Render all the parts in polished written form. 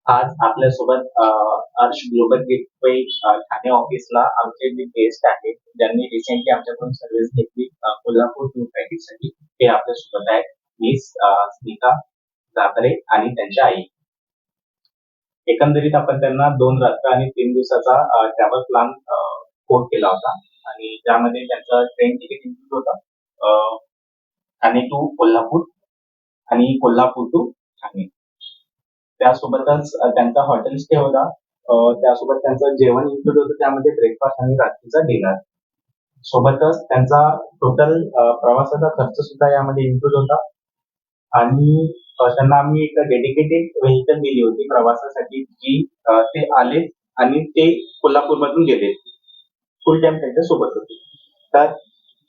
आज आपल्यासोबत अर्श ग्लोबल गेटवे ठाणे ऑफिसला आमचे जे गेस्ट आहेत, ज्यांनी रिसेंटली आमच्याकडून सर्व्हिस घेतली कोल्हापूर टूर पॅकेजसाठी, ते आपल्यासोबत आहेत. मिस स्मिता जाधरे आणि त्यांच्या आई. एकंदरीत आपण त्यांना 2 रात्र आणि 3 दिवसाचा ट्रॅव्हल प्लॅन कोट केला होता आणि त्यामध्ये त्यांचं ट्रेन तिकीट इन्क्लूड होतं. ठाणे टू कोल्हापूर आणि कोल्हापूर टू ठाणे. त्यासोबतच त्यांचा हॉटेल स्टे होता. त्यासोबत त्यांचं जेवण इन्क्लूड होतं, त्यामध्ये ब्रेकफास्ट आणि रात्रीचा डिनर. सोबतच त्यांचा टोटल प्रवासाचा खर्च सुद्धा यामध्ये इन्क्लूड होता आणि त्यांना आम्ही एक डेडिकेटेड व्हेकल दिली होती प्रवासासाठी, जी ते आले आणि ते कोल्हापूरमधून गेले. फुल टाइम त्यांच्या सोबत होते. तर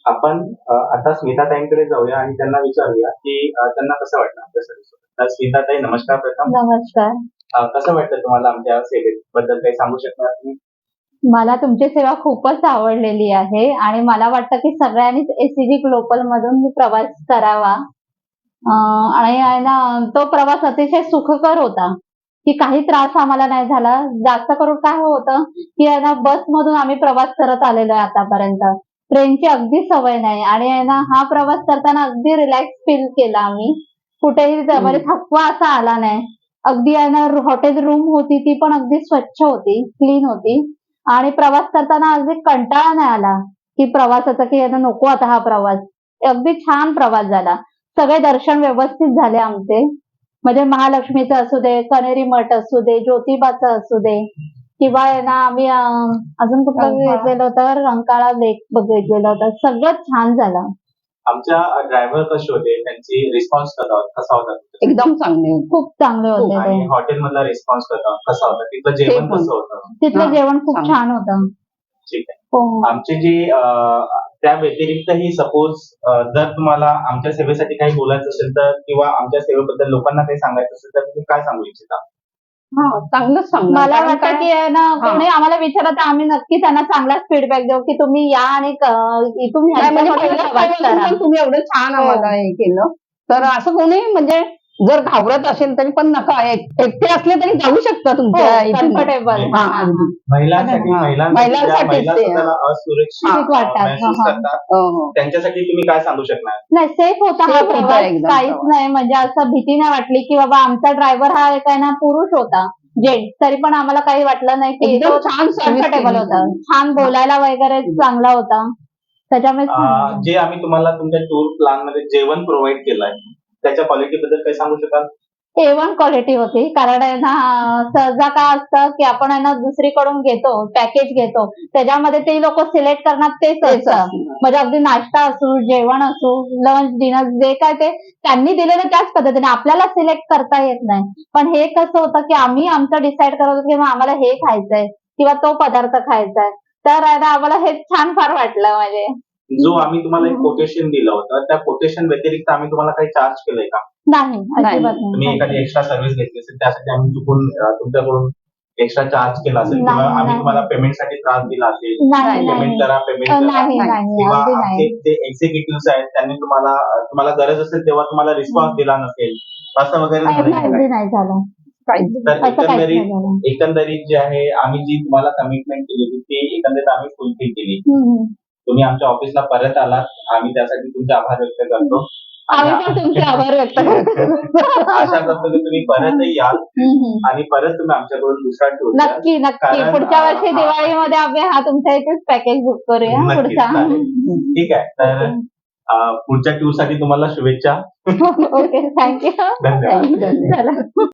आपण आता स्मिताताईंकडे जाऊया आणि त्यांना विचारूया की त्यांना कसं वाटलं आमच्या सर्व्हिससोबत. तर स्मिताताई, नमस्कार प्रथम. नमस्कार. कसं वाटलं तुम्हाला आमच्या सेवेबद्दल, काही सांगू शकणार तुम्ही? मला तुमची सेवा खूपच आवडलेली आहे आणि मला वाटतं की सगळ्यांनीच एसीबी ग्लोबल मधून प्रवास करावा. आणि आहे ना, तो प्रवास अतिशय सुखकर होता, की काही त्रास आम्हाला नाही झाला. जास्त करून काय होतं की आहे ना, बस मधून आम्ही प्रवास करत आलेलो आहे आतापर्यंत. ट्रेनची अगदी सवय नाही आणि आहे ना, हा प्रवास करताना अगदी रिलॅक्स फील केला आम्ही. कुठेही म्हणजे थकवा असा आला नाही. अगदी आहे ना, हॉटेल रूम होती ती पण अगदी स्वच्छ होती, क्लीन होती आणि प्रवास करताना अगदी कंटाळा नाही आला, की प्रवासाचा की आहे ना, नको आता हा प्रवास. अगदी छान प्रवास झाला. सगळे दर्शन व्यवस्थित झाले आमचे. म्हणजे महालक्ष्मीचं असू दे, कनेरी मठ असू दे, ज्योतिबाचं असू दे किंवा आहे ना, आम्ही अजून कुठलं बघितलेलं होतं, रंकाळा लेक बघितलेलं होतं. सगळं छान झालं. आमच्या ड्रायव्हर कसे होते, त्यांची रिस्पॉन्स कसा होता? एकदम चांगले, खूप चांगले होते ते. आणि हॉटेल मधला रिस्पॉन्स कसा होता? तिथलं जेवण कसं होतं? तिथलं जेवण खूप छान होतं. ठीक आहे. हो. आमचे जे त्या व्यतिरिक्तही सपोज जर तुम्हाला आमच्या सेवेसाठी काही बोलायचं असेल तर, किंवा आमच्या सेवेबद्दल लोकांना काही सांगायचं असेल तर तुम्ही काय सांगू इच्छिता? चांगलंच सांगणार. मला वाटतं की आहे ना, कोणी आम्हाला विचारलं तर आम्ही नक्की त्यांना चांगलाच फीडबॅक देऊ, की तुम्ही या आणि इथून तुम्ही एवढं छान आम्हाला हे केलं. तर असं कोणी म्हणजे जर घाबरत असेल तरी पण नका, एकटे असले तरी जाऊ शकता तुमच्या इथे. कम्फर्टेबल. महिलांसाठी महिलांसाठी महिला स्वतःला असुरक्षित वाटतात. महसूस करतात, त्यांच्यासाठी तुम्ही काय सांगू शकणार? नाही, सेफ होता हा Safe होता प्रवास. एकदम काहीच प्रवास. नाही, म्हणजे असं भीती नाही वाटली की बाबा आमचा ड्रायव्हर हा एक आहे ना, पुरुष होता, जेंट्स, तरी पण आम्हाला काही वाटलं नाही की एकदम तो छान service कम्फर्टेबल केली होता. त्यांनी. छान बोलायला वगैरे चांगला होता. त्याच्यामुळे छान झालं. जे आम्ही तुम्हाला तुमच्या टूर प्लॅन मध्ये जेवण प्रोव्हाइड केलंय, त्याच्या क्वालिटी बद्दल काही सांगू शकाल? A1 क्वालिटी होती. कारण आहे ना, सहसा काय असतं की आपण आहे ना, दुसरीकडून घेतो, पॅकेज घेतो, त्याच्यामध्ये ते लोक सिलेक्ट करणार तेच असतं. म्हणजे अगदी नाश्ता असू, जेवण असू, लंच, डिनर, जे काय ते त्यांनी दिलेलं त्याच पद्धतीने आपल्याला सिलेक्ट करता येत नाही. पण हे कसं होतं की आम्ही आमचं डिसाईड करत होतो की आम्हाला हे खायचंय किंवा तो पदार्थ खायचाय. तर आहे ना, आम्हाला हे छान फार वाटलं. म्हणजे जो आम्ही तुम्हाला एक कोटेशन दिलं होतं, त्या कोटेशन व्यतिरिक्त आम्ही तुम्हाला काही चार्ज केलंय का? नाही, अजिबात तुम्ही नाही. एखादी एक्स्ट्रा सर्व्हिस घेतली असेल, त्यासाठी आम्ही चुकून तुमच्याकडून एक्स्ट्रा चार्ज केला असेल, किंवा नाही, आम्ही नाही. तुम्हाला पेमेंटसाठी त्रास दिला असेल, नाही, पेमेंट नाही. करा, पेमेंट करा, नाही, नाही, किंवा अगदी आमचे नाही. जे एक्झिक्युटिव्ह आहेत त्यांनी तुम्हाला गरज असेल तेव्हा तुम्हाला रिस्पॉन्स दिला नसेल, असं वगैरे झालं की अगदी काय? नाही झालं. तर असं काहीच नाही झालं. एकंदरीत जे आहे, आम्ही जी तुम्हाला कमिटमेंट केली होती ती एकंदरीत आम्ही फुलफिल केली. हम्म. तुम्ही आमच्या ऑफिसला परत आलात, आम्ही त्यासाठी तुमचे आभार व्यक्त करतो. आम्ही पण तुमचे आभार व्यक्त करतो. आशा करतो की तुम्ही परतही याल आणि परत तुम्ही आमच्याकडून दुसरा टूर घ्याल. नक्की नक्की. कारण, पुढच्या वर्षी दिवाळीमध्ये आम्ही तुमच्या इथेच पॅकेज बुक करूया नक्कीच, पुढचा. चालेल. ठीक आहे. तर पुढच्या टूर साठी तुम्हाला शुभेच्छा. Okay, thank you. धन्यवाद. चला.